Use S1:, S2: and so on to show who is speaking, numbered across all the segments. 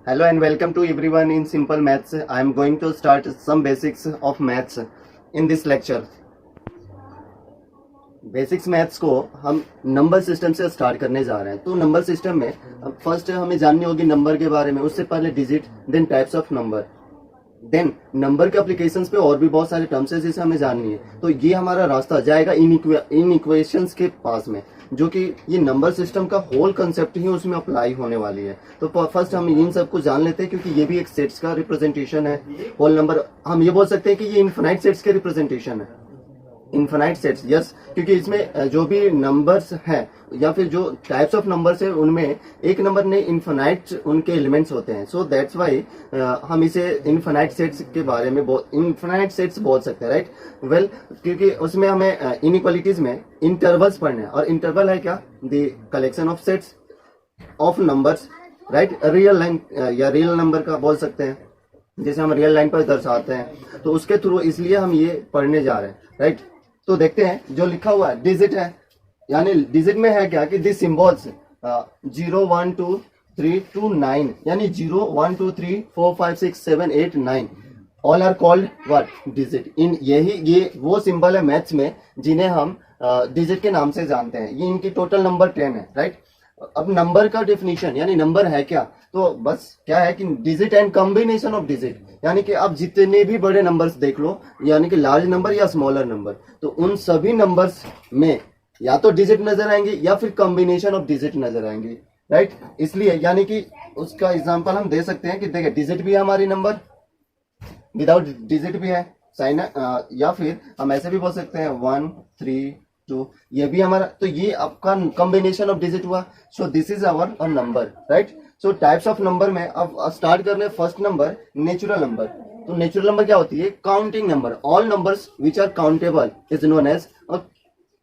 S1: Hello and welcome to everyone in Simple Maths. I am going to start some basics of maths in this lecture. Basics maths को हम number system से start करने जा रहे हैं। तो number system में फर्स्ट हमें जाननी होगी नंबर के बारे में, उससे पहले digit, then types of number, then number के एप्लीकेशंस पे और भी बहुत सारे टर्म्स है जिसे हमें जाननी है। तो ये हमारा रास्ता जाएगा इन इक्वेशंस के पास में, जो कि ये नंबर सिस्टम का होल कंसेप्ट ही उसमें अप्लाई होने वाली है। तो फर्स्ट हम इन सबको जान लेते हैं, क्योंकि ये भी एक सेट्स का रिप्रेजेंटेशन है। होल नंबर हम ये बोल सकते हैं कि ये इनफिनाइट सेट्स के रिप्रेजेंटेशन है, इनफिनाइट सेट्स, यस, क्योंकि इसमें जो भी नंबर्स हैं या फिर जो टाइप्स ऑफ नंबर्स है उनमें एक नंबर ने इनफिनाइट उनके एलिमेंट्स होते हैं। सो दैट्स व्हाई हम इसे इनफिनाइट सेट्स के बारे में इनफिनाइट सेट्स बोल सकते हैं, राइट। वेल, क्योंकि उसमें हमें इनइक्वालिटीज में इंटरवल्स पढ़ने हैं, और इंटरवल है क्या, the collection of sets of numbers, right. Real line या रियल नंबर का बोल सकते हैं, जैसे हम रियल लाइन पर दर्शाते हैं, तो उसके थ्रू इसलिए हम ये पढ़ने जा रहे हैं, राइट। तो देखते हैं जो लिखा हुआ है डिजिट है, यानी डिजिट में है क्या कि दिस सिंबल्स 0 1 2 3 2 9, यानी 0 1 2 3 4 5 6 7 8 9 all are called what, digit. इन ये वो सिंबल है मैथ्स में जिन्हें हम डिजिट के नाम से जानते हैं। ये इनकी टोटल नंबर 10 है, राइट। अब नंबर का डेफिनेशन, यानी नंबर है क्या, तो बस क्या है कि digit and combination of digit, यानी कि आप जितने भी बड़े नंबर्स देख लो, यानी कि लार्ज नंबर या स्मॉलर नंबर, तो उन सभी नंबर्स में या तो डिजिट नजर आएंगे या फिर कॉम्बिनेशन ऑफ डिजिट नजर आएंगे, राइट। इसलिए यानी कि उसका एग्जांपल हम दे सकते हैं कि देखिए डिजिट भी है हमारी नंबर, विदाउट डिजिट भी है साइन, या फिर हम ऐसे भी बोल सकते हैं 1 3 2, ये भी हमारा, तो ये आपका कॉम्बिनेशन ऑफ डिजिट हुआ। So this is our number, right. So types of number में अब स्टार्ट कर रहे हैं फर्स्ट नंबर, नेचुरल नंबर। तो नेचुरल नंबर क्या होती है, counting number, all numbers which are countable is known as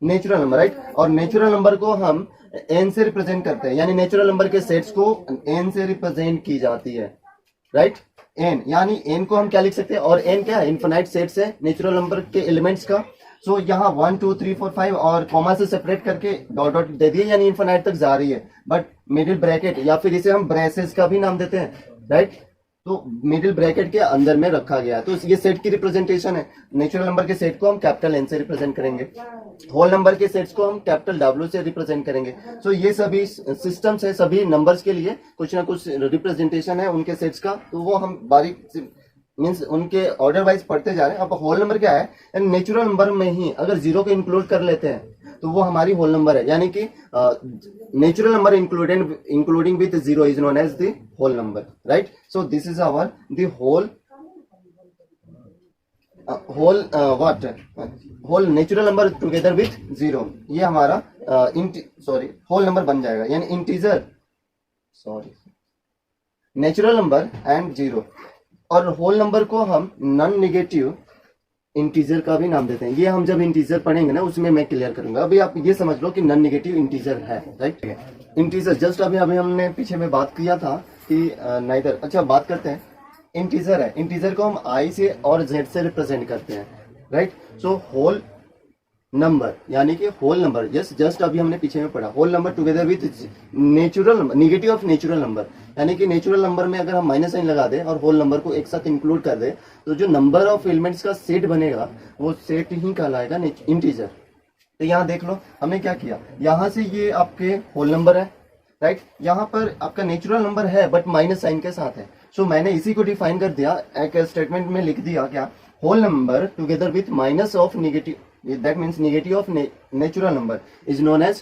S1: natural number, right. और नेचुरल नंबर को हम एन से रिप्रेजेंट करते हैं, यानी नेचुरल नंबर के सेट्स को एन से रिप्रेजेंट की जाती है, राइट। एन, यानी एन को हम क्या लिख सकते हैं, और एन क्या है, इनफिनाइट सेट्स है नेचुरल नंबर के एलिमेंट्स का। सो यहाँ 1 2 3 4 5 और कॉमा से सेपरेट करके डॉट डॉट दे दिए, यानी इनफिनाइट तक जा रही है, बट मिडिल ब्रैकेट या फिर इसे हम ब्रेसेस का भी नाम देते हैं, राइट। तो मिडिल ब्रैकेट के अंदर में रखा गया, तो ये सेट की रिप्रेजेंटेशन है। नेचुरल नंबर के सेट को हम कैपिटल एन से रिप्रेजेंट करेंगे, होल नंबर के सेट्स को हम कैपिटल डब्ल्यू से रिप्रेजेंट करेंगे। सो ये सभी सिस्टम्स है, सभी नंबर्स के लिए कुछ ना कुछ रिप्रेजेंटेशन है उनके सेट्स का, तो वो हम बारीक मीन्स उनके ऑर्डर वाइज पढ़ते जा रहे हैं। अब होल नंबर क्या है, नेचुरल नंबर में ही अगर जीरो को इंक्लूड कर लेते हैं तो वो हमारी होल नंबर है, यानी कि natural number including with zero is known as the whole number, right. So this is our the whole whole natural number together with zero, ये हमारा होल नंबर बन जाएगा, यानी integer natural number and zero. और whole number को हम non negative integer का भी नाम देते हैं। ये हम जब इंटीजर पढ़ेंगे ना उसमें मैं क्लियर करूंगा। अभी आप ये समझ लो कि नॉन नेगेटिव इंटीजर है, राइट। इंटीजर जस्ट अभी हमने पीछे में बात किया था कि नाइदर, अच्छा बात करते हैं, इंटीजर है, इंटीजर को हम आई से और जेड से रिप्रेजेंट करते हैं, राइट। सो होल नंबर, यानी कि होल नंबर, जस्ट अभी हमने पीछे में पढ़ा, whole number together with natural number, negative of natural number, यानी कि नेचुरल नंबर में अगर हम माइनस साइन लगा दें और होल नंबर को एक साथ इंक्लूड कर दे, तो जो नंबर ऑफ एलिमेंट्स का सेट बनेगा वो सेट ही कहलाएगा इंटीजर। तो यहाँ देख लो हमने क्या किया, यहाँ से ये आपके होल नंबर है, राइट। यहाँ पर आपका नेचुरल नंबर है बट माइनस साइन के साथ है। सो मैंने इसी को डिफाइन कर दिया, एक स्टेटमेंट में लिख दिया क्या, whole number together with minus of negative, that means negative of natural number is known as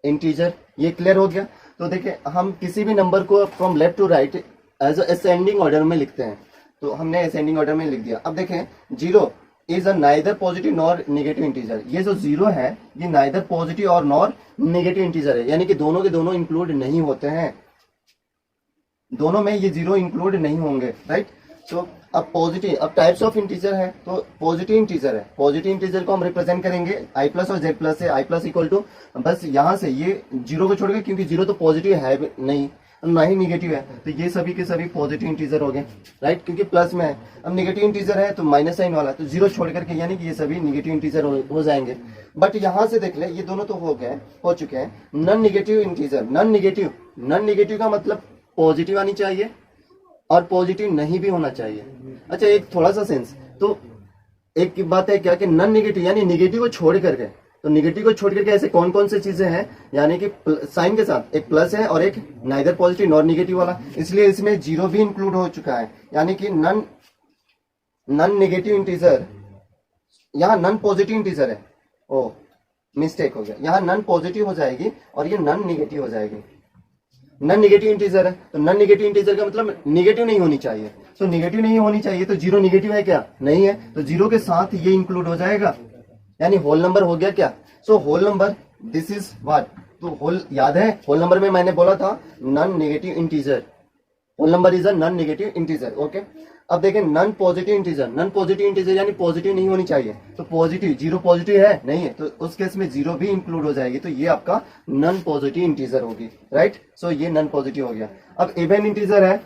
S1: integer। ये क्लियर हो गया। तो देखिए हम किसी भी नंबर को from left to right as ascending order में लिखते हैं, तो हमने असेंडिंग ऑर्डर में लिख दिया। अब देखें zero is a neither positive nor negative integer, ये जो जीरो है ये नाइदर पॉजिटिव और नॉर नेगेटिव इंटीजर है, यानी कि दोनों के दोनों इंक्लूड नहीं होते हैं, दोनों में ये जीरो इंक्लूड नहीं होंगे, राइट। सो अब पॉजिटिव, अब टाइप्स ऑफ इंटीजर है, तो पॉजिटिव इंटीजर है, पॉजिटिव इंटीजर को हम रिप्रेजेंट करेंगे आई प्लस और जेड प्लस से, आई प्लस इक्वल टू, बस यहाँ से ये जीरो को छोड़ के, क्योंकि जीरो तो पॉजिटिव है नहीं, ना ही निगेटिव है, तो ये सभी के सभी पॉजिटिव इंटीजर हो गए, राइट, क्योंकि प्लस में है। अब नेगेटिव इंटीजर है तो माइनस साइन वाला, तो जीरो छोड़ करके यानी कि ये सभी नेगेटिव इंटीजर हो जाएंगे। बट यहाँ से देख ले, ये दोनों तो हो चुके हैं। Non negative integer, non negative का मतलब पॉजिटिव आनी चाहिए और पॉजिटिव नहीं भी होना चाहिए। अच्छा, एक थोड़ा सा सेंस, तो एक बात है क्या कि नॉन नेगेटिव यानी नेगेटिव को छोड़ करके, तो नेगेटिव को छोड़ करके ऐसे कौन कौन से चीजें हैं, यानी कि साइन के साथ एक प्लस है और एक नाइदर पॉजिटिव नॉर नेगेटिव वाला, इसलिए इसमें जीरो भी इंक्लूड हो चुका है। यानी कि नॉन नेगेटिव इंटीजर, यहाँ नॉन पॉजिटिव इंटीजर है, ओ मिस्टेक हो गया, यहाँ नॉन पॉजिटिव हो जाएगी और ये नॉन नेगेटिव हो जाएगी। नॉन नेगेटिव इंटीजर है, तो नॉन नेगेटिव इंटीजर का मतलब नेगेटिव नहीं होनी चाहिए। तो नेगेटिव नहीं होनी चाहिए, तो जीरो नेगेटिव है क्या? नहीं है, तो जीरो के साथ ये इंक्लूड हो जाएगा, यानी होल नंबर हो गया क्या? So whole number this is what, तो होल याद है होल नंबर में मैंने बोला था non negative integer, whole number is a non negative integer. Okay, अब देखें non positive integer, non positive integer यानी पॉजिटिव नहीं होनी चाहिए, तो पॉजिटिव जीरो पॉजिटिव है नहीं है, तो उस केस में जीरो भी इंक्लूड हो जाएगी, तो ये आपका नॉन पॉजिटिव इंटीजर होगी, राइट। सो ये नॉन पॉजिटिव हो गया। अब इवन इंटीजर है,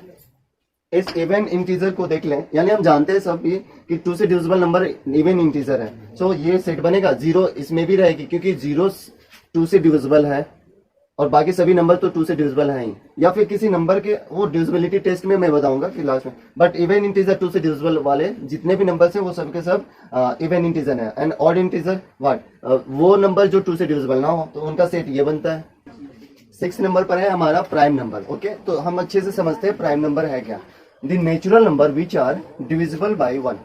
S1: इस इवन इंटीजर को देख लें, यानी हम जानते हैं सब भी कि 2 से डिविजिबल नंबर इवन इंटीजर है। सो ये सेट बनेगा, जीरो इसमें भी रहेगी क्योंकि जीरो 2 से डिविजिबल है और बाकी सभी नंबर तो 2 से डिविजिबल है ही, या फिर किसी नंबर के वो डिविजिबिलिटी टेस्ट में मैं बताऊंगा कि लास्ट में। बट इवन इंटीजर 2 से डिविजिबल वाले जितने भी नंबर्स हैं वो सब के सब इवन इंटीजर है। एंड ऑड इंटीजर व्हाट, वो नंबर जो 2 से डिविजिबल ना हो, तो उनका सेट ये बनता है। 6 नंबर पर है हमारा प्राइम नंबर। ओके, तो हम अच्छे से समझते हैं प्राइम नंबर है क्या। The natural number which are divisible by 1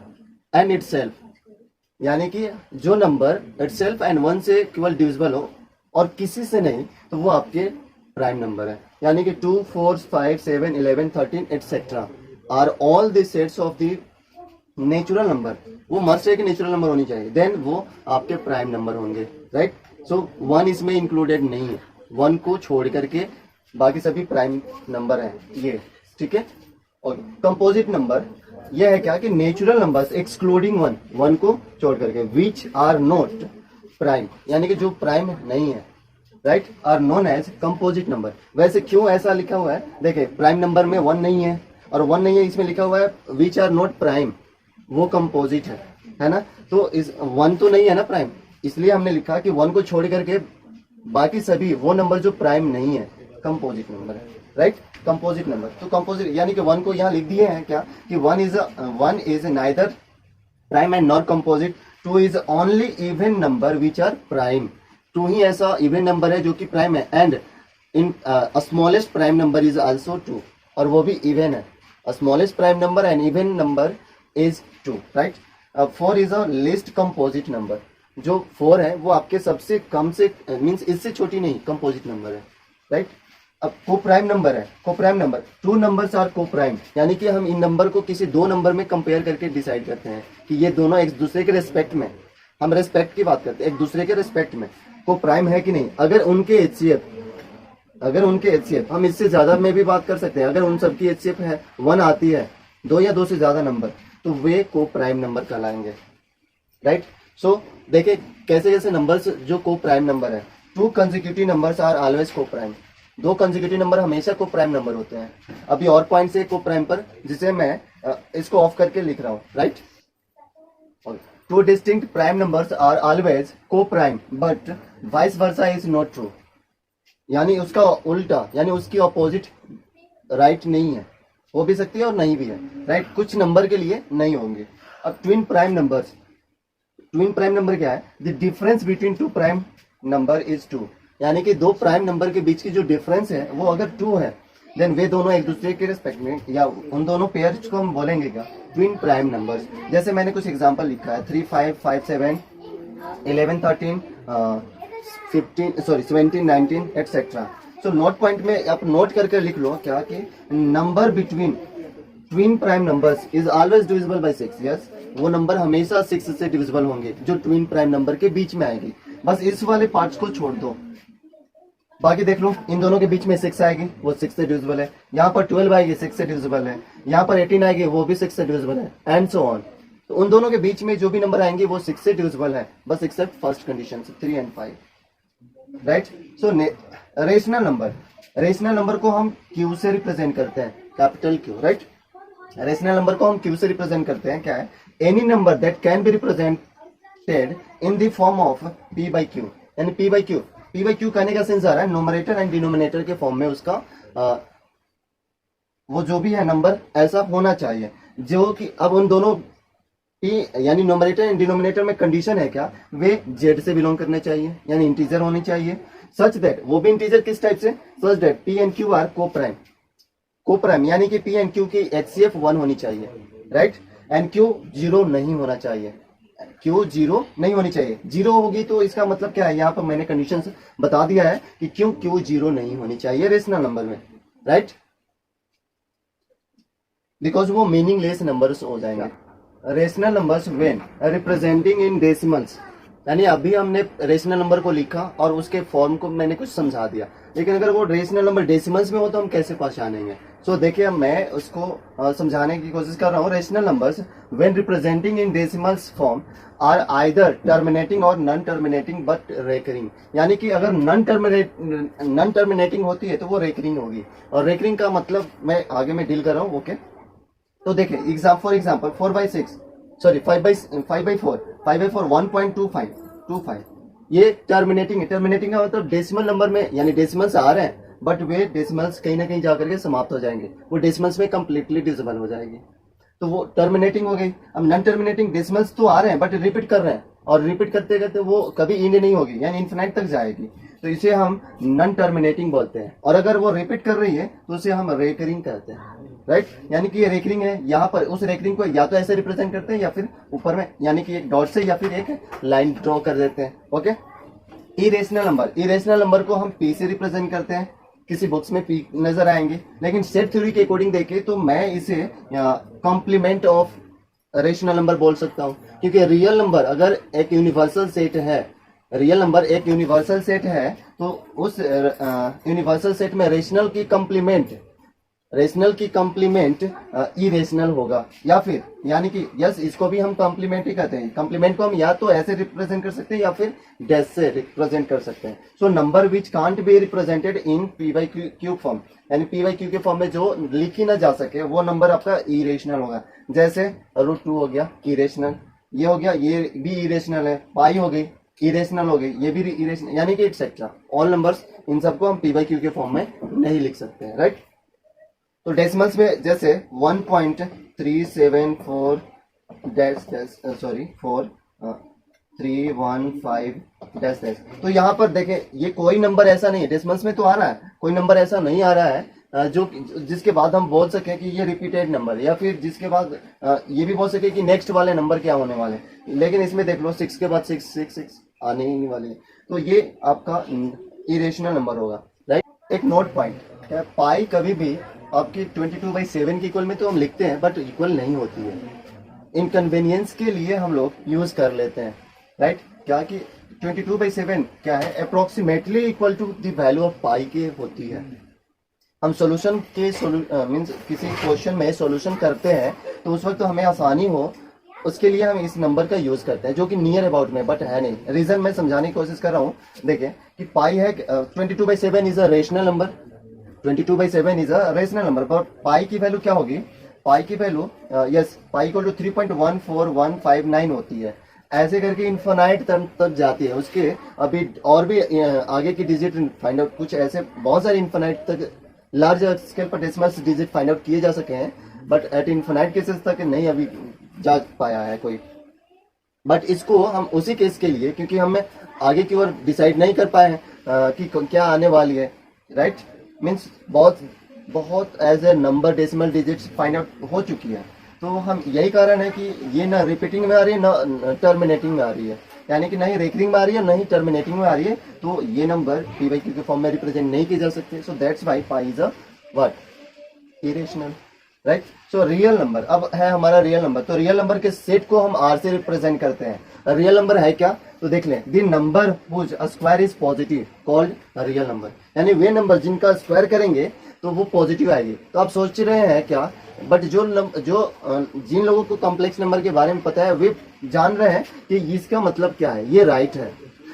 S1: and itself, यानी कि जो नंबर इटसेल्फ एंड 1 से केवल डिविजिबल हो और किसी से नहीं, तो वो आपके प्राइम नंबर है। यानी कि 2, 4, 5, 7, 11, 13 etcetera are all the sets of the natural number, वो मस्ट है कि नेचुरल नंबर होनी चाहिए, देन वो आपके प्राइम नंबर होंगे, राइट। सो 1 इसमें इंक्लूडेड नहीं है, 1 को छोड़ करके बाकी सभी प्राइम नंबर है ये, ठीक है। और कंपोजिट नंबर यह है क्या कि नेचुरल नंबर्स एक्सक्लूडिंग 1 को छोड़ करके, विच आर नॉट प्राइम, यानी कि जो प्राइम नहीं है, right, are known as composite number. वैसे क्यों ऐसा लिखा हुआ है, देखिए प्राइम नंबर में 1 नहीं है और 1 नहीं है, इसमें लिखा हुआ है विच आर नॉट प्राइम, वो कंपोजिट है ना। तो इस 1 तो नहीं है ना प्राइम, इसलिए हमने लिखा कि 1 को छोड़ करके बाकी सभी वो नंबर जो प्राइम नहीं है कंपोजिट नंबर है, राइट, कंपोजिट नंबर। तो कंपोजिट यानी कि 1 को यहाँ लिख दिए हैं क्या कि 1 is neither prime and not composite, 2 is only even number which are prime, 2 ही ऐसा इवन नंबर है जो कि प्राइम है, and in smallest prime number is also 2, और वो भी इवन है, smallest prime number and even number is 2, right. 4 is a least composite number, जो 4 है वो आपके सबसे कम से मीन्स इससे छोटी नहीं कंपोजिट नंबर है, राइट। अब को प्राइम नंबर है, को प्राइम नंबर 2 नंबर्स आर को प्राइम, यानी कि हम इन नंबर को किसी 2 नंबर में कंपेयर करके डिसाइड करते हैं कि ये दोनों एक दूसरे के रेस्पेक्ट में, हम रेस्पेक्ट की बात करते हैं, एक दूसरे के रेस्पेक्ट में को प्राइम है कि नहीं। अगर उनके एचसीएफ हम इससे ज्यादा में भी बात कर सकते हैं, अगर उन सबकी एचसीएफ है 1 आती है, 2 या 2 से ज्यादा नंबर, तो वे को प्राइम नंबर कहलाएंगे, राइट। सो देखिए कैसे कैसे नंबर्स जो को प्राइम नंबर है। 2 consecutive numbers are always co prime, 2 consecutive number हमेशा को प्राइम नंबर होते हैं। अभी और पॉइंट से को प्राइम पर, जिसे मैं इसको ऑफ करके लिख रहा हूँ, right. 2 distinct prime numbers are always co prime but vice versa is not true, यानी उसका उल्टा, यानी उसकी ऑपोजिट राइट नहीं है, हो भी सकती है और नहीं भी है, राइट, कुछ नंबर के लिए नहीं होंगे। अब ट्विन प्राइम नंबर क्या है, the difference between 2 prime number is 2, यानी कि 2 प्राइम नंबर के बीच की जो डिफरेंस है वो अगर 2 है, देन वे दोनों एक दूसरे के रिस्पेक्ट में, या उन दोनों पेयर्स को हम बोलेंगे क्या, ट्विन प्राइम नंबर्स। जैसे मैंने कुछ एग्जांपल लिखा है 3, 5, 5, 7, 11, 13, 17, 19 एटसेट्रा। सो नोट पॉइंट में आप नोट करके लिख लो क्या कि number between twin prime numbers is always divisible by 6, yes, वो नंबर हमेशा 6 से डिविजिबल होंगे जो ट्विन प्राइम नंबर के बीच में आएगी। बस इस वाले पार्ट्स को छोड़ दो, बाकी देख लो, इन दोनों के बीच में 6 आएगी, वो 6 से डिविजिबल है, यहाँ पर 12 आएगी 6 से डिविजिबल है, यहाँ पर 18 आएगी वो भी 6 से डिविजिबल है, एंड सो ऑन। तो उन दोनों के बीच में जो भी नंबर आएंगे वो 6 से डिविजिबल है, बस accept first condition 3 and 5, right. So rational number को हम क्यू से रिप्रेजेंट करते हैं, capital Q, right. Rational number को हम क्यू से रिप्रेजेंट करते हैं, क्या है, any number that can be represented in the form of p by q, यानी p by q कहने का सेंस आ रहा है नोमरेटर एंड डिनोमिनेटर के फॉर्म में उसका वो जो भी है नंबर ऐसा होना चाहिए जो कि अब उन दोनों पी यानी नोमिनेटर एंड डिनोमिनेटर में कंडीशन है क्या, वे जेड से बिलोंग करने चाहिए यानी इंटीजर होनी चाहिए, सच दैट वो भी इंटीजर किस टाइप से, such that P and Q R को प्राइम यानी कि पी एंड क्यू की एचसीएफ 1 होनी चाहिए, राइट, एंड क्यू 0 नहीं होना चाहिए, क्यू 0 नहीं होनी चाहिए, 0 होगी तो इसका मतलब क्या है, यहाँ पर मैंने कंडीशन बता दिया है कि क्यों क्यू 0 नहीं होनी चाहिए रेशनल नंबर में, राइट, बिकॉज वो मीनिंगलेस नंबर्स हो जाएगा। Rational numbers when representing in decimals, यानी अभी हमने रेशनल नंबर को लिखा और उसके फॉर्म को मैंने कुछ समझा दिया, लेकिन अगर वो रेशनल नंबर डेसिमल्स में हो तो हम कैसे पहचानेंगे। सो देखिए मैं उसको समझाने की कोशिश कर रहा हूँ। Rational numbers when representing in decimals form are either terminating और नॉन टर्मिनेटिंग बट रेकरिंग, यानी कि अगर नॉन टर्मिनेटिंग होती है तो वो रेकरिंग होगी, और रेकरिंग का मतलब मैं आगे में डील कर रहा हूँ, ओके। तो देखिए फॉर एग्जाम्पल 4/6 सॉरी 5/4 1.25 ये टर्मिनेटिंग है। टर्मिनेटिंग का मतलब डेसिमल नंबर में यानी डेसिमल्स आ रहे हैं बट वे डेसिमल्स कहीं ना कहीं जाकर के समाप्त हो जाएंगे, वो डेसिमल्स में कंप्लीटली डिविजिबल हो जाएगी, तो वो टर्मिनेटिंग हो गई। अब नॉन टर्मिनेटिंग डेसिमल्स तो आ रहे हैं बट रिपीट कर रहे हैं, और रिपीट करते करते वो कभी इंड नहीं होगी यानी इन्फिनाइट तक जाएगी, तो इसे हम नॉन टर्मिनेटिंग बोलते हैं। और अगर वो रिपीट कर रही है तो उसे हम रेकरिंग कहते हैं, राइट, यानी कि ये रेकरिंग है। यहाँ पर उस रेकरिंग को या तो ऐसे रिप्रेजेंट करते हैं या फिर ऊपर में यानी कि एक डॉट से या फिर एक लाइन ड्रॉ कर देते हैं, ओके। इरेशनल नंबर को हम पी से रिप्रेजेंट करते हैं, किसी बुक्स में पी नजर आएंगे, लेकिन सेट थ्योरी के अकॉर्डिंग देखें तो मैं इसे कॉम्प्लीमेंट ऑफ रेशनल नंबर बोल सकता हूँ, क्योंकि रियल नंबर अगर एक यूनिवर्सल सेट है तो उस यूनिवर्सल सेट में रेशनल की कंप्लीमेंट इरेशनल होगा, या फिर यानी कि यस इसको भी हम कॉम्प्लीमेंट ही कहते हैं। कॉम्प्लीमेंट को हम या तो ऐसे रिप्रेजेंट कर सकते हैं या फिर डैश से रिप्रेजेंट कर सकते हैं। So number which can't be represented in P by Q form, यानी पी बाई क्यू के फॉर्म में जो लिखी ना जा सके वो नंबर आपका इरेशनल होगा। जैसे √2 हो गया इरेशनल, ये हो गया, ये भी इरेशनल है, पाई हो गई इरेशनल हो गई, ये भी इरेशनल, यानी कि एक्सेट्रा ऑल नंबर्स, इन सबको हम पी बाई क्यू के फॉर्म में नहीं लिख सकते हैं, राइट। तो डेसिमल्स में जैसे 1.374 4,315 तो यहाँ पर देखें ये कोई नंबर ऐसा नहीं है, डेसिमल्स में तो आ रहा है, कोई नंबर ऐसा नहीं आ रहा है जो जिसके बाद हम बोल सके कि ये रिपीटेड नंबर, या फिर जिसके बाद ये भी बोल सके कि नेक्स्ट वाले नंबर क्या होने वाले, लेकिन इसमें देख लो 6 के बाद 6 आने ही नहीं वाले, तो ये आपका इरेशनल नंबर होगा, राइट। एक नोट पॉइंट, पाई कभी भी आपकी 22/7 की इक्वल में तो हम लिखते हैं बट इक्वल नहीं होती है, इनकन्वीनियंस के लिए हम लोग यूज कर लेते हैं, राइट। क्या कि 22/7 क्या है, approximately equal to the value of pi के होती है। हम सॉल्यूशन के मींस किसी क्वेश्चन में सॉल्यूशन करते हैं तो उस वक्त तो हमें आसानी हो, उसके लिए हम इस नंबर का यूज करते हैं जो कि नियर अबाउट में बट है नहीं। रीजन मैं समझाने की कोशिश कर रहा हूँ। देखिए कि पाई है 22/7 is a rational number, 22/7 is a rational number, but पाई की वैल्यू क्या होगी, पाई की वैल्यू पाई को 3.14159 होती है, ऐसे करके इन्फिनाइट तक जाती है। उसके अभी और भी आगे की डिजिट फाइंड आउट, कुछ ऐसे बहुत सारे इन्फिनाइट तक लार्ज स्केल पर डेसिमल्स डिजिट फाइंड आउट किए जा सके हैं, बट एट इन्फिनाइट केसेस तक नहीं अभी जा पाया है कोई। बट इसको हम उसी केस के लिए, क्योंकि हम आगे की ओर डिसाइड नहीं कर पाए हैं कि क्या आने वाली है, राइट, मीन्स बहुत as a number decimal digits find out हो चुकी है, तो हम यही कारण है कि ये ना रिपीटिंग में आ रही है ना टर्मिनेटिंग में आ रही है, यानी कि नहीं रेकरिंग में आ रही है नहीं टर्मिनेटिंग में आ रही है, तो ये नंबर पी बाई क्यू के फॉर्म में रिप्रेजेंट नहीं किए जा सकते। So that's why pi is a what, irrational, right. So real number अब है हमारा रियल नंबर, तो रियल नंबर के सेट को हम आर से रिप्रेजेंट करते हैं। रियल नंबर है क्या, तो देख लें, the number whose square is positive called real number, यानी वे नंबर जिनका स्क्वायर करेंगे तो वो पॉजिटिव आएगी। तो आप सोच रहे हैं क्या, बट जिन लोगों को कॉम्प्लेक्स नंबर के बारे में पता है वे जान रहे हैं कि इसका मतलब क्या है, ये राइट है,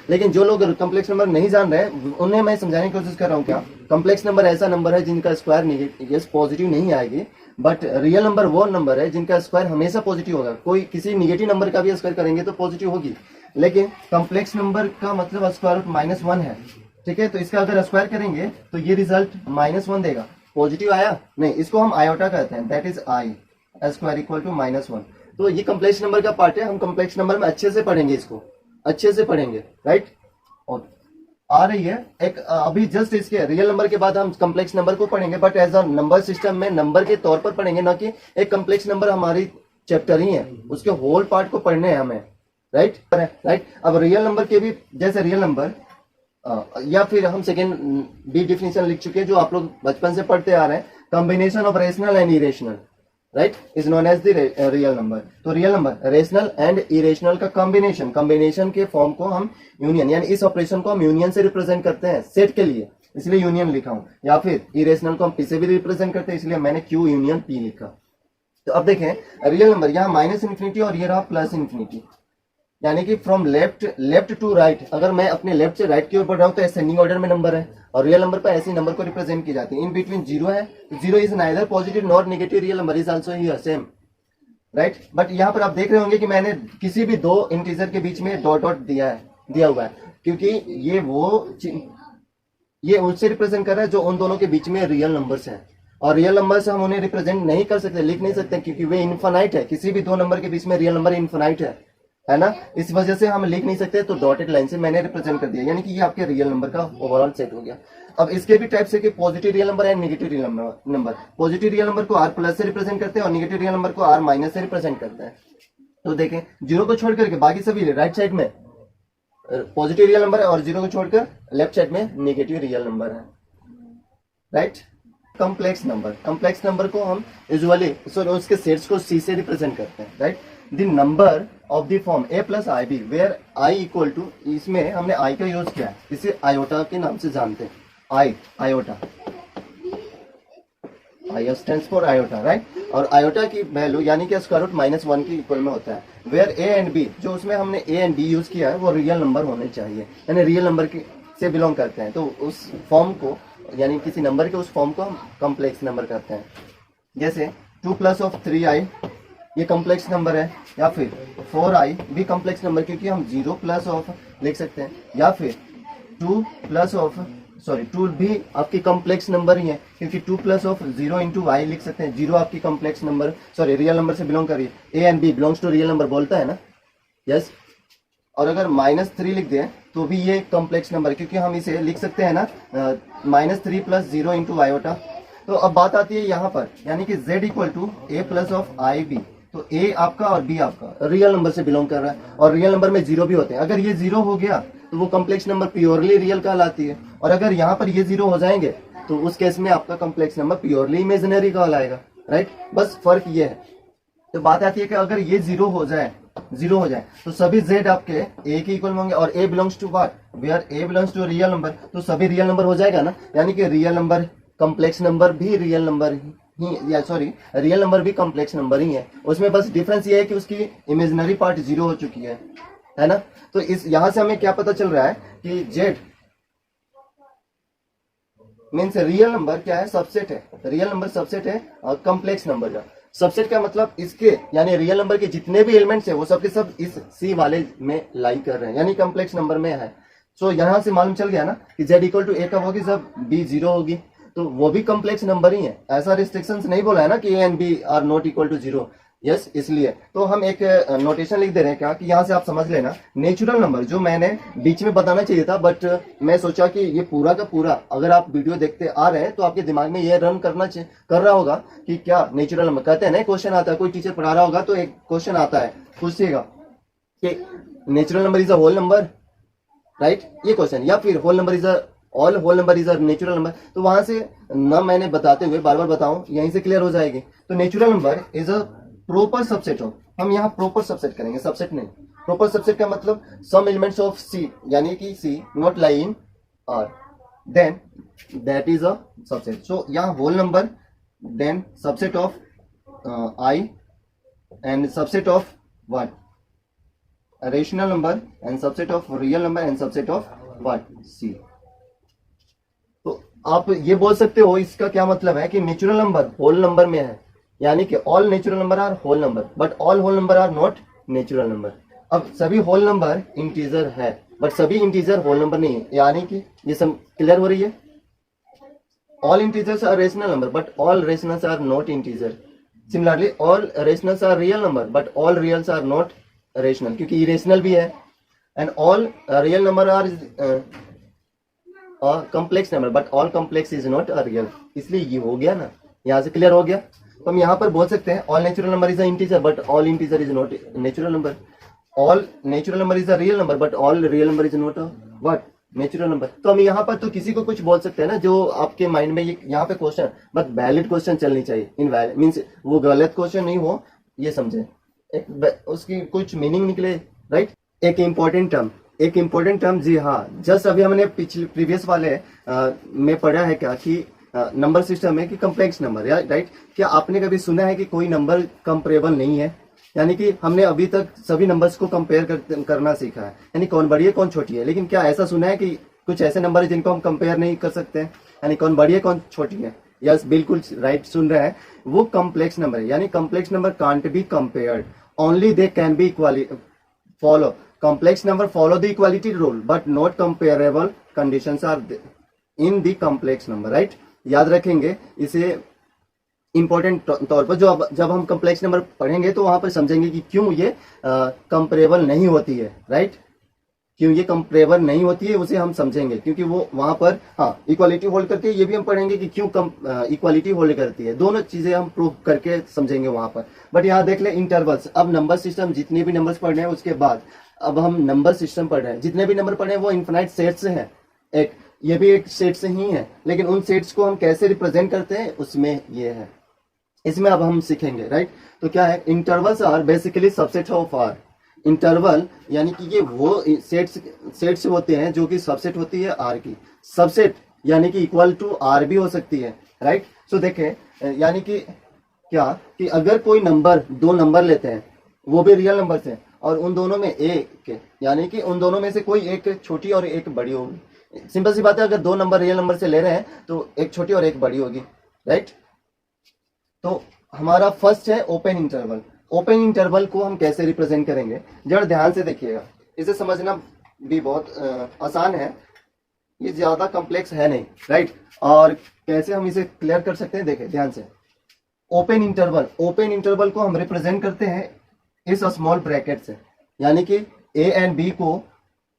S1: लेकिन जो लोग कॉम्प्लेक्स नंबर नहीं जान रहे हैं उन्हें मैं समझाने की कोशिश कर रहा हूँ। क्या कॉम्प्लेक्स नंबर ऐसा नंबर है जिनका स्क्वायर पॉजिटिव नहीं आएगी, बट रियल नंबर वो नंबर है जिनका स्क्वायर हमेशा पॉजिटिव होगा। कोई किसी निगेटिव नंबर का भी स्क्वायर करेंगे तो पॉजिटिव होगी, लेकिन कॉम्प्लेक्स नंबर का मतलब स्क्वायर रूट -1 है, ठीक है। तो इसका अगर स्क्वायर करेंगे तो ये रिजल्ट -1 देगा, पॉजिटिव आया नहीं, इसको हम आयोटा कहते हैं, that is I square equal to -1। तो ये कम्प्लेक्स नंबर का पार्ट है, हम कम्प्लेक्स नंबर में अच्छे से पढ़ेंगे, इसको अच्छे से पढ़ेंगे, राइट। और आ रही है एक अभी जस्ट इसके रियल नंबर के बाद हम कम्प्लेक्स नंबर को पढ़ेंगे, but as a number system में नंबर के तौर पर पढ़ेंगे, ना कि एक कम्प्लेक्स नंबर हमारी चैप्टर ही है, उसके होल पार्ट को पढ़ने हैं हमें, राइट राइट। अब रियल नंबर के भी जैसे रियल नंबर या फिर हम सेकेंड बी डिफिनेशन लिख चुके हैं जो आप लोग बचपन से पढ़ते आ रहे हैं, combination of rational and irrational, right, is known as the real number. तो real number rational and irrational का कॉम्बिनेशन, कॉम्बिनेशन के फॉर्म को हम यूनियन, यानी इस ऑपरेशन को हम यूनियन से रिप्रेजेंट करते हैं सेट के लिए, इसलिए यूनियन लिखा हूं, या फिर इरेशनल को हम पी से भी रिप्रेजेंट करते हैं, इसलिए मैंने क्यू यूनियन पी लिखा। तो अब देखें रियल नंबर यहाँ -∞ और ये रहा +∞, यानी कि फ्रॉम लेफ्ट टू राइट, अगर मैं अपने लेफ्ट से राइट की ओर बढ़ रहा हूं तो असेंडिंग ऑर्डर में नंबर है, और रियल नंबर पर ऐसे नंबर को रिप्रेजेंट की जाती है। इन बिटवीन 0 है, 0 is neither positive not negative, real number is also here same, right. But यहाँ पर आप देख रहे होंगे कि मैंने किसी भी दो इंटीजर के बीच में डॉट डॉट दिया हुआ है, क्योंकि ये उससे रिप्रेजेंट कर रहा है जो उन दोनों के बीच में रियल नंबर्स हैं, और रियल नंबर से हम उन्हें रिप्रेजेंट नहीं कर सकते, लिख नहीं सकते, क्योंकि वे इनफाइनाइट है, किसी भी दो नंबर के बीच में रियल नंबर इनफाइनाइट है ना, इस वजह से हम लिख नहीं सकते, तो डॉटेड लाइन से मैंने रिप्रेजेंट कर दिया, यानी कि ये आपके रियल नंबर का ओवरऑल सेट हो गया। अब इसके भी टाइप्स है कि positive real number and negative real number. Positive real number को r+ से रिप्रेजेंट करते हैं और नेगेटिव रियल नंबर को r- से रिप्रेजेंट करते हैं। तो देखें 0 को छोड़ करके बाकी सभी राइट साइड में पॉजिटिव रियल नंबर है, और 0 को छोड़कर लेफ्ट साइड में नेगेटिव रियल नंबर है, राइट। कम्प्लेक्स नंबर को हम यूजुअली उसके सेट्स को C से रिप्रेजेंट करते हैं, right. The number of the form a + ib where i equal to, इसमें हमने i का यूज किया है, इसे आयोटा के नाम से जानते हैं, iota, I stands for iota, right. और आयोटा की वैल्यू यानी कि √-1 के इक्वल में होता है, वेयर a एंड b, जो उसमें हमने a एंड b यूज किया है वो रियल नंबर होने चाहिए, यानी रियल नंबर से बिलोंग करते हैं, तो उस फॉर्म को, यानी किसी नंबर के उस फॉर्म को हम कॉम्प्लेक्स नंबर कहते हैं। जैसे 2 + 3i ये कॉम्प्लेक्स नंबर है, या फिर 4i भी कॉम्प्लेक्स नंबर, क्योंकि हम 0 + लिख सकते हैं, या फिर 2 भी आपकी कॉम्प्लेक्स नंबर ही है, क्योंकि 2 + 0 × i लिख सकते हैं। 0 आपकी कॉम्प्लेक्स नंबर रियल नंबर से बिलोंग कर रही है, a and b belongs to real number बोलता है ना, यस। और अगर -3 लिख दें तो भी ये कॉम्प्लेक्स नंबर, क्योंकि हम इसे लिख सकते हैं ना -3 + 0 × आयोटा। तो अब बात आती है यहाँ पर, यानी कि z = a + ib, तो a आपका और b आपका रियल नंबर से बिलोंग कर रहा है, और रियल नंबर में 0 भी होते हैं। अगर ये 0 हो गया तो वो कॉम्प्लेक्स नंबर प्योरली रियल कहलाती है, और अगर यहाँ पर ये 0 हो जाएंगे तो उस केस में आपका कॉम्प्लेक्स नंबर प्योरली इमेजिनरी कहलाएगा, राइट। बस फर्क ये है। तो बात आती है कि अगर ये 0 हो जाए तो सभी z आपके a के इक्वल होंगे, और a belongs to what, where a belongs to real number, तो सभी रियल नंबर हो जाएगा ना, यानी कि रियल नंबर कॉम्प्लेक्स नंबर भी रियल नंबर रियल नंबर भी कॉम्प्लेक्स नंबर ही है। उसमें बस डिफरेंस ये है कि उसकी इमेजिनरी पार्ट 0 हो चुकी है ना। तो इस यहां से हमें क्या पता चल रहा है कि z मीन्स रियल नंबर क्या है, सबसेट है, रियल नंबर सबसेट है, और कॉम्प्लेक्स नंबर का सबसेट का मतलब इसके, यानी रियल नंबर के जितने भी एलिमेंट्स है वो सबके सब इस C वाले में लाई कर रहे हैं, यानी कॉम्प्लेक्स नंबर में है। सो यहां से मालूम चल गया ना कि z = a कब होगी, जब b 0 होगी, तो वो भी कॉम्प्लेक्स नंबर ही है। ऐसा रिस्ट्रिक्शंस नहीं बोला है ना कि a and b are not equal to 0, yes. इसलिए तो हम एक नोटेशन लिख दे रहे हैं क्या, कि यहाँ से आप समझ लेना नेचुरल नंबर, जो मैंने बीच में बताना चाहिए था, बट मैं सोचा कि ये पूरा का पूरा अगर आप वीडियो देखते आ रहे हैं तो आपके दिमाग में ये रन कर रहा होगा कि क्या नेचुरल नंबर कहते हैं ना। क्वेश्चन आता है, कोई टीचर पढ़ा रहा होगा तो एक क्वेश्चन आता है, पूछिएगा कि natural number is a whole number, right, ये क्वेश्चन, या फिर whole number is a all whole number is a natural number. तो वहां से ना मैंने बताते हुए बार बार बताऊं, यहीं से क्लियर हो जाएगी। तो natural number is a proper subset of, हम यहाँ प्रॉपर सबसेट करेंगे, सबसेट नहीं। प्रॉपर सबसेट का मतलब सम एलिमेंट्स ऑफ C, यानी कि C not lie in R, then that is a subset. So यहाँ whole number, then subset of I and subset of what, rational number, and subset of real number, and subset of what, C। तो आप ये बोल सकते हो इसका क्या मतलब है कि नेचुरल नंबर होल नंबर में है, यानी कि all natural number are whole number, but all whole number are not natural number. अब सभी होल नंबर इंटीजर है, बट सभी इंटीजर होल नंबर नहीं है, यानी कि ये सब क्लियर हो रही है। all integers are rational number but all rationals are not integer. Similarly all rationals are real number but all reals are not rational, क्योंकि irrational भी है. And all real number are complex number but all complex is not a real. इसलिए ये हो गया ना, यहाँ से क्लियर हो गया. तो हम यहाँ पर बोल सकते हैं all natural number is a integer but all integer is not natural number. All natural number is a real number but all real number is not a what natural number. तो हम यहाँ पर तो किसी को कुछ बोल सकते हैं ना, जो आपके माइंड में ये यहाँ पे क्वेश्चन बट वैलिड क्वेश्चन चलनी चाहिए. इनवैलिड मींस वो गलत क्वेश्चन नहीं हो, ये समझे, एक उसकी कुछ मीनिंग निकले, राइट. एक इम्पोर्टेंट टर्म जी हाँ, जस्ट अभी हमने पिछले प्रीवियस वाले में पढ़ा है क्या कि नंबर सिस्टम है कि कम्प्लेक्स नंबर, राइट. क्या आपने कभी सुना है कि कोई नंबर कंपेरेबल नहीं है? यानी कि हमने अभी तक सभी नंबर्स को कंपेयर करना सीखा है, यानी कौन बड़ी है कौन छोटी है. लेकिन क्या ऐसा सुना है कि कुछ ऐसे नंबर है जिनको हम कंपेयर नहीं कर सकते हैं, यानी कौन बड़ी है कौन छोटी है? यस, बिल्कुल राइट सुन रहे हैं. वो कम्प्लेक्स नंबर है, यानी complex number can't be compared, only they can be follow. Complex number follow the equality rule but not comparable conditions are in the complex number, right. याद रखेंगे इसे इंपॉर्टेंट तौर पर. जब हम कम्प्लेक्स नंबर पढ़ेंगे तो वहां पर समझेंगे कि क्यों ये कंपेरेबल नहीं होती है, राइट. क्यों ये कंपेरेबल नहीं होती है उसे हम समझेंगे, क्योंकि वो वहां पर हाँ इक्वालिटी होल्ड करती है. ये भी हम पढ़ेंगे कि क्यों इक्वालिटी होल्ड करती है. दोनों चीजें हम प्रूव करके समझेंगे वहां पर. बट यहाँ देख ले इंटरवल्स. अब नंबर सिस्टम जितने भी नंबर्स पढ़ रहे हैं उसके बाद अब हम नंबर सिस्टम पढ़ रहे हैं. जितने भी नंबर पढ़े हैं वो इन्फिनाइट सेट से है, एक ये भी एक सेट से ही है. लेकिन उन सेट्स को हम कैसे रिप्रेजेंट करते हैं उसमें ये है, इसमें अब हम सीखेंगे, राइट. तो क्या है, intervals are basically subset of R. Interval यानी कि ये वो सेट्स होते हैं जो कि सबसेट होती है आर की. सबसेट यानी कि इक्वल टू आर भी हो सकती है, राइट. सो देखें यानी कि क्या कि अगर कोई नंबर, दो नंबर लेते हैं वो भी रियल नंबर से, और उन दोनों में एक, यानी कि उन दोनों में से कोई एक छोटी और एक बड़ी होगी. सिंपल सी बात है, अगर दो नंबर रियल नंबर से ले रहे हैं तो एक छोटी और एक बड़ी होगी, राइट. तो हमारा फर्स्ट है ओपन इंटरवल. ओपन इंटरवल को हम कैसे रिप्रेजेंट करेंगे जरा ध्यान से देखिएगा. इसे समझना भी बहुत आसान है, ये ज्यादा कॉम्प्लेक्स है नहीं, राइट. और कैसे हम इसे क्लियर कर सकते हैं, देखें ध्यान से. ओपन इंटरवल को हम रिप्रेजेंट करते हैं इस स्मॉल ब्रैकेट से, यानी कि ए एंड बी को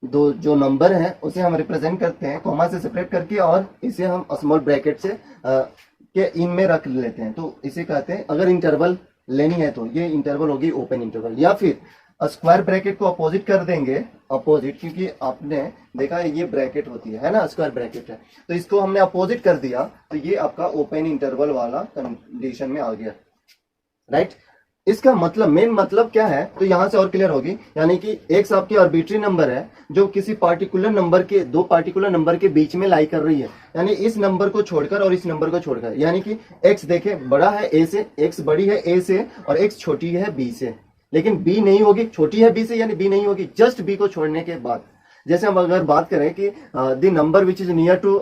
S1: दो जो नंबर हैं उसे हम रिप्रेजेंट करते हैं कॉमा से सेपरेट करके, और इसे हम स्मॉल ब्रैकेट से के इन में रख लेते हैं. तो इसे कहते हैं, अगर इंटरवल लेनी है तो ये इंटरवल होगी ओपन इंटरवल. या फिर स्क्वायर ब्रैकेट को अपोजिट कर देंगे, अपोजिट, क्योंकि आपने देखा है ये ब्रैकेट होती है ना, स्क्वायर ब्रैकेट है, तो इसको हमने अपोजिट कर दिया तो ये आपका ओपन इंटरवल वाला कंडीशन में आ गया, राइट. इसका मतलब मेन मतलब क्या है, तो यहां से और क्लियर होगी. यानी कि एक्स आपकी आर्बिट्री नंबर है जो किसी पार्टिकुलर नंबर के, दो पार्टिकुलर नंबर के बीच में लाई कर रही है, यानी इस नंबर को छोड़कर और इस नंबर को छोड़कर. यानी कि एक्स देखे बड़ा है ए से, एक्स बड़ी है ए से, और एक्स छोटी है बी से, लेकिन बी नहीं होगी, छोटी है बी से यानी बी नहीं होगी जस्ट बी को छोड़ने के बाद. जैसे हम अगर बात करें कि the number which is near to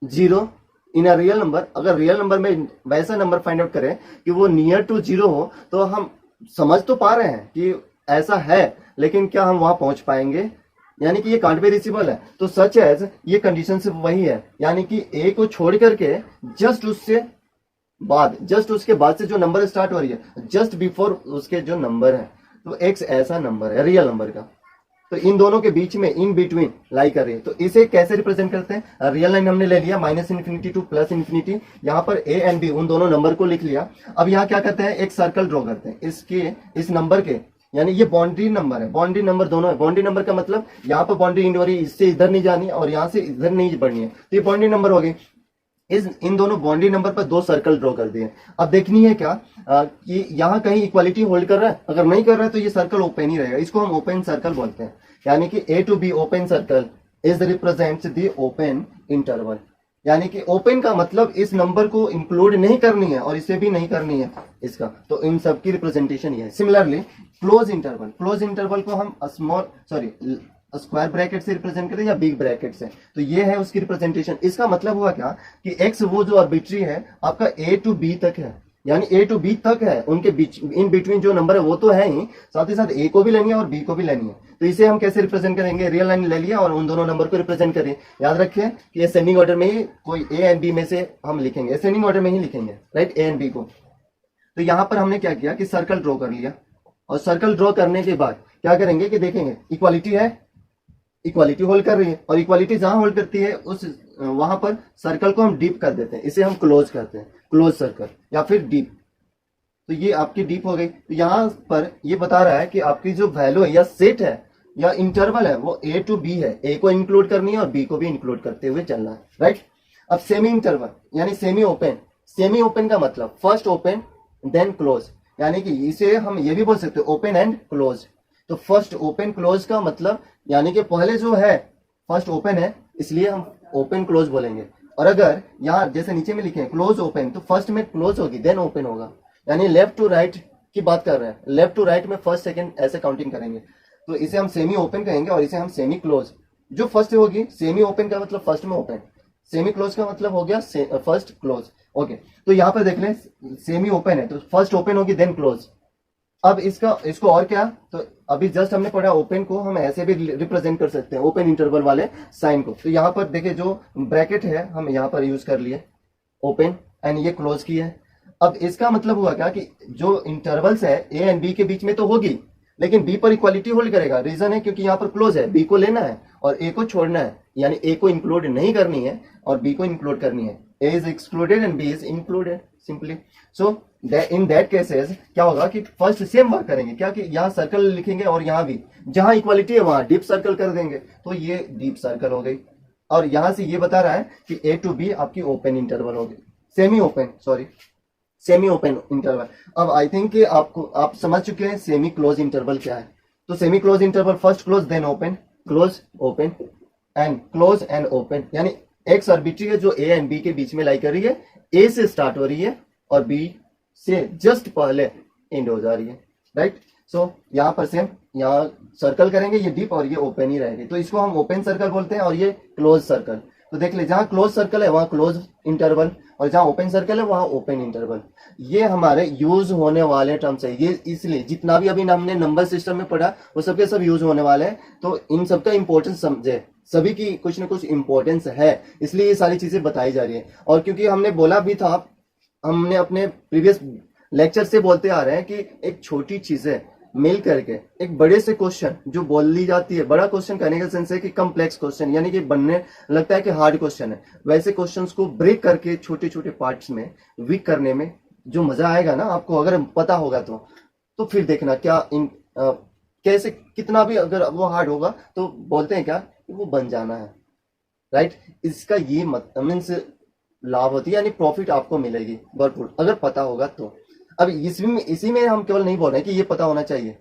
S1: 0 in a real number, अगर रियल नंबर में वैसा नंबर फाइंड आउट करें कि वो नियर टू 0 हो, तो हम समझ तो पा रहे हैं कि ऐसा है, लेकिन क्या हम वहां पहुंच पाएंगे, यानी कि ये कांट बी रीचेबल है. तो सच एज ये कंडीशन सिर्फ वही है, यानी कि ए को छोड़ करके जस्ट उसके बाद से जो नंबर स्टार्ट हो रही है, जस्ट बिफोर उसके जो नंबर है, तो एक्स ऐसा नंबर है रियल नंबर का, तो इन दोनों के बीच में इन बिटवीन लाई कर रही है. तो इसे कैसे रिप्रेजेंट करते हैं, रियल लाइन हमने ले लिया -∞ टू +∞, यहाँ पर ए एंड बी उन दोनों नंबर को लिख लिया. अब यहाँ क्या करते हैं, एक सर्कल ड्रॉ करते हैं इसके, इस नंबर के, यानी ये बाउंड्री नंबर है, बाउंड्री नंबर दोनों है. बाउंड्री नंबर का मतलब यहाँ पर बाउंड्री इंड हो रही है, इससे इधर नहीं जानी और यहाँ से इधर नहीं बढ़नी है, तो ये बाउंड्री नंबर हो गई. इन दोनों बाउंड्री नंबर पर दो सर्कल ड्रॉ कर दिए. अब देखनी है क्या कि यहाँ कहीं इक्वालिटी होल्ड कर रहा है, अगर नहीं कर रहा है तो ये सर्कल ओपन ही रहेगा, इसको हम ओपन सर्कल बोलते हैं. यानी कि A to B open circle is represents the open interval. यानी कि ओपन का मतलब इस नंबर को इंक्लूड नहीं करनी है और इसे भी नहीं करनी है इसका, तो इन सब की रिप्रेजेंटेशन ये है. सिमिलरली क्लोज इंटरवल को हम स्क्वायर ब्रैकेट से रिप्रेजेंट करें या बिग ब्रैकेट से, तो ये है उसकी रिप्रेजेंटेशन. इसका मतलब हुआ क्या कि एक्स वो जो आर्बिट्री है आपका ए टू बी तक है, यानी ए टू बी तक है, उनके बीच इन बिटवीन जो नंबर है वो तो है ही, साथ ही साथ ए को भी लेनी है और बी को भी लेनी है। तो इसे हम कैसे रिप्रेजेंट करेंगे, रियल लाइन ले लिया और उन दोनों नंबर को रिप्रेजेंट करें। याद रखिए कि असेंडिंग ऑर्डर में ही कोई ए एंड बी में से हम लिखेंगे, असेंडिंग ऑर्डर में ही लिखेंगे, राइट, ए एंड बी को। तो यहाँ पर हमने क्या किया कि सर्कल ड्रॉ कर लिया, और सर्कल ड्रॉ करने के बाद क्या करेंगे कि देखेंगे इक्वालिटी है, इक्वालिटी होल्ड कर रही है, और इक्वालिटी जहां होल्ड करती है उस वहां पर सर्कल को हम डीप कर देते हैं, इसे हम क्लोज करते हैं, क्लोज सर्कल या फिर डीप। तो ये आपकी डीप हो गई। तो यहाँ पर ये बता रहा है कि आपकी जो वैल्यू है या सेट है या इंटरवल है वो ए टू बी है, ए को इंक्लूड करनी है और बी को भी इंक्लूड करते हुए चलना है, राइट। अब सेमी इंटरवल यानी सेमी ओपन, सेमी ओपन का मतलब फर्स्ट ओपन देन क्लोज, यानी कि इसे हम ये भी बोल सकते हैं ओपन एंड क्लोज। तो फर्स्ट ओपन क्लोज का मतलब यानी कि पहले जो है फर्स्ट ओपन है इसलिए हम ओपन क्लोज बोलेंगे, और अगर यहाँ जैसे नीचे में लिखे क्लोज ओपन तो फर्स्ट में क्लोज होगी देन ओपन होगा, यानी लेफ्ट टू राइट की बात कर रहे हैं, लेफ्ट टू राइट में फर्स्ट सेकंड ऐसे काउंटिंग करेंगे। तो इसे हम सेमी ओपन कहेंगे और इसे हम सेमी क्लोज। जो फर्स्ट होगी सेमी ओपन का मतलब फर्स्ट में ओपन, सेमी क्लोज का मतलब हो गया फर्स्ट क्लोज। ओके, तो यहाँ पर देख लें सेमी ओपन है तो फर्स्ट ओपन होगी देन क्लोज। अब इसको और क्या, तो अभी जस्ट हमने पढ़ा ओपन को हम ऐसे भी रिप्रेजेंट कर सकते हैं, ओपन इंटरवल वाले साइन को। तो यहाँ पर देखिए जो ब्रैकेट है हम यहाँ पर यूज कर लिए ओपन एंड ये क्लोज की है। अब इसका मतलब हुआ क्या कि जो इंटरवल्स है ए एंड बी के बीच में तो होगी, लेकिन बी पर इक्वालिटी होल्ड करेगा। रीजन है क्योंकि यहाँ पर क्लोज है, बी को लेना है और ए को छोड़ना है, यानी ए को इंक्लूड नहीं करनी है और बी को इंक्लूड करनी है। A is excluded and B is included simply. So in that cases क्या होगा कि फर्स्ट सेम वर्क करेंगे, क्या कि यहाँ सर्कल लिखेंगे और यहाँ भी जहां इक्वालिटी है वहां डीप सर्कल कर देंगे, तो ये डीप सर्कल हो गई। और यहां से ये बता रहा है कि ए टू बी आपकी ओपन इंटरवल होगी, semi open, sorry semi open interval. अब आई थिंक कि आप समझ चुके हैं सेमी क्लोज इंटरवल क्या है। तो semi close interval first close then open, close open and close and open, यानी एक्स आर्बिट्री है जो ए एंड बी के बीच में लाई कर रही है, ए से स्टार्ट हो रही है और बी से जस्ट पहले एंड हो जा रही है, राइट। सो यहाँ पर सेम यहाँ सर्कल करेंगे, ये डीप और ये ओपन ही रहेगी, तो इसको हम ओपन सर्कल बोलते हैं और ये क्लोज सर्कल। तो देख ले जहां क्लोज सर्कल है वहां क्लोज इंटरवल और जहां ओपन सर्कल है वहां ओपन इंटरवल। ये हमारे यूज होने वाले टर्म्स है, ये इसलिए जितना भी अभी हमने नंबर सिस्टम में पढ़ा वो सबके सब यूज होने वाले हैं। तो इन सबका इंपॉर्टेंस समझे, सभी की कुछ न कुछ इंपॉर्टेंस है, इसलिए ये सारी चीजें बताई जा रही है। और क्योंकि हमने बोला भी था, हमने अपने प्रीवियस लेक्चर से बोलते आ रहे हैं कि एक छोटी चीजें मिल करके एक बड़े से क्वेश्चन जो बोल ली जाती है, बड़ा क्वेश्चन कहने का सेंस है कि कम्प्लेक्स क्वेश्चन, यानी कि बनने लगता है कि हार्ड क्वेश्चन है, वैसे क्वेश्चंस को ब्रेक करके छोटे छोटे पार्ट्स में वीक करने में जो मजा आएगा ना आपको, अगर पता होगा तो फिर देखना क्या कैसे कितना भी अगर वो हार्ड होगा तो बोलते हैं क्या वो बन जाना है, राइट। इसका ये मीन्स लाभ होती है, यानी प्रॉफिट आपको मिलेगी भरपूर अगर पता होगा तो। अब इसी में हम केवल नहीं बोल रहे हैं कि ये पता होना चाहिए,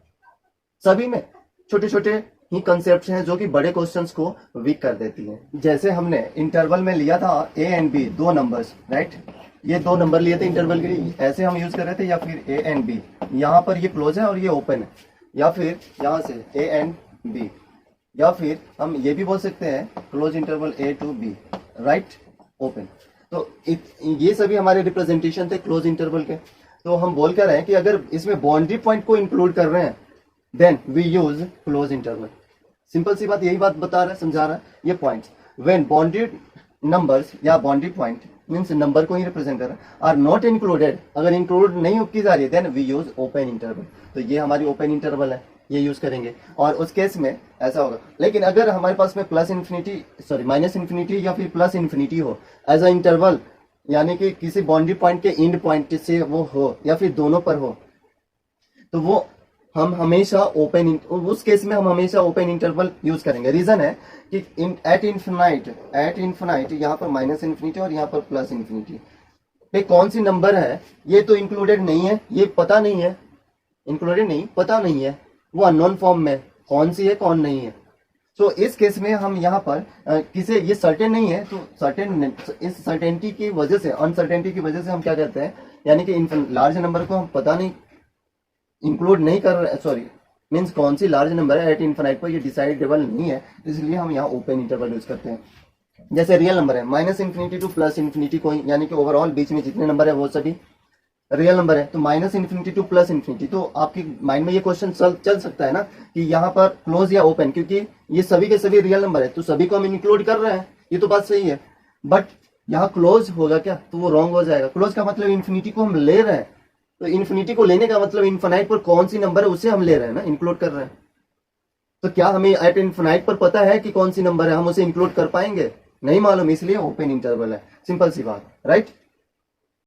S1: सभी में छोटे छोटे ही कंसेप्ट हैं जो कि बड़े क्वेश्चंस को वीक कर देती हैं। जैसे हमने इंटरवल में लिया था ए एंड बी दो नंबर्स, राइट, ये दो नंबर लिए थे इंटरवल के लिए, ऐसे हम यूज कर रहे थे। या फिर ए एंड बी, यहाँ पर ये क्लोज है और ये ओपन है, या फिर यहाँ से ए एंड बी, या फिर हम ये भी बोल सकते हैं close interval A to B, right, open. तो ये सभी हमारे रिप्रेजेंटेशन थे क्लोज इंटरवल के। तो हम बोल कर रहे हैं कि अगर इसमें बाउंड्री पॉइंट को इंक्लूड कर रहे हैं then we use close interval. Simple सी बात, यही बात बता रहा है, समझा रहा है। ये पॉइंट्स व्हेन बाउंड्री नंबर्स या बाउंड्री पॉइंट मींस नंबर को ही रिप्रेजेंट कर रहा है आर नॉट इंक्लूडेड, अगर इंक्लूड नहीं की जा रही है then we use open interval. तो ये हमारी ओपन इंटरवल है, ये यूज करेंगे और उस केस में ऐसा होगा। लेकिन अगर हमारे पास में plus infinity sorry minus infinity या फिर प्लस इन्फिनिटी हो एज अ इंटरवल, यानी कि किसी बाउंड्री पॉइंट के एंड पॉइंट से वो हो या फिर दोनों पर हो, तो वो हम हमेशा उस केस में हम हमेशा ओपन इंटरवल यूज करेंगे। रीजन है कि एट इन्फिनाइट यहाँ पर माइनस इन्फिनिटी और यहाँ पर प्लस इन्फिनिटी पे कौन सी नंबर है ये तो इंक्लूडेड नहीं है, ये पता नहीं है, इंक्लूडेड नहीं पता नहीं है, वो अननोन फॉर्म में कौन सी है कौन नहीं है। तो इस केस में हम यहाँ पर किसे ये सर्टेन नहीं है, तो सर्टेन इस सर्टेनिटी की वजह से अनसर्टेनिटी की वजह से हम क्या कहते हैं, यानी कि लार्ज नंबर को हम पता नहीं इंक्लूड नहीं कर रहे, सॉरी मीन्स कौन सी लार्ज नंबर है एट इन्फिनाइट पर ये डिसाइडेबल नहीं है, इसलिए हम यहाँ ओपन इंटरवल यूज करते हैं। जैसे रियल नंबर है minus infinity two plus infinity को, यानी कि ओवरऑल बीच में जितने नंबर है वो सभी रियल नंबर है, तो minus infinity two plus infinity. तो आपके माइंड में ये क्वेश्चन चल सकता है ना कि यहाँ पर क्लोज या ओपन, क्योंकि ये सभी के सभी रियल नंबर है तो सभी को हम इंक्लूड कर रहे हैं, ये तो बात सही है। बट यहाँ क्लोज होगा क्या, तो वो रॉन्ग हो जाएगा। क्लोज का मतलब इन्फिनिटी को हम ले रहे हैं, तो इन्फिनिटी को लेने का मतलब इन्फिनाइट पर कौन सी नंबर है उसे हम ले रहे हैं ना, इंक्लूड कर रहे हैं। तो क्या हमें एट इन्फिनाइट पर पता है कि कौन सी नंबर है, हम उसे इंक्लूड कर पाएंगे? नहीं मालूम, इसलिए ओपन इंटरवल है, सिंपल सी बात, राइट।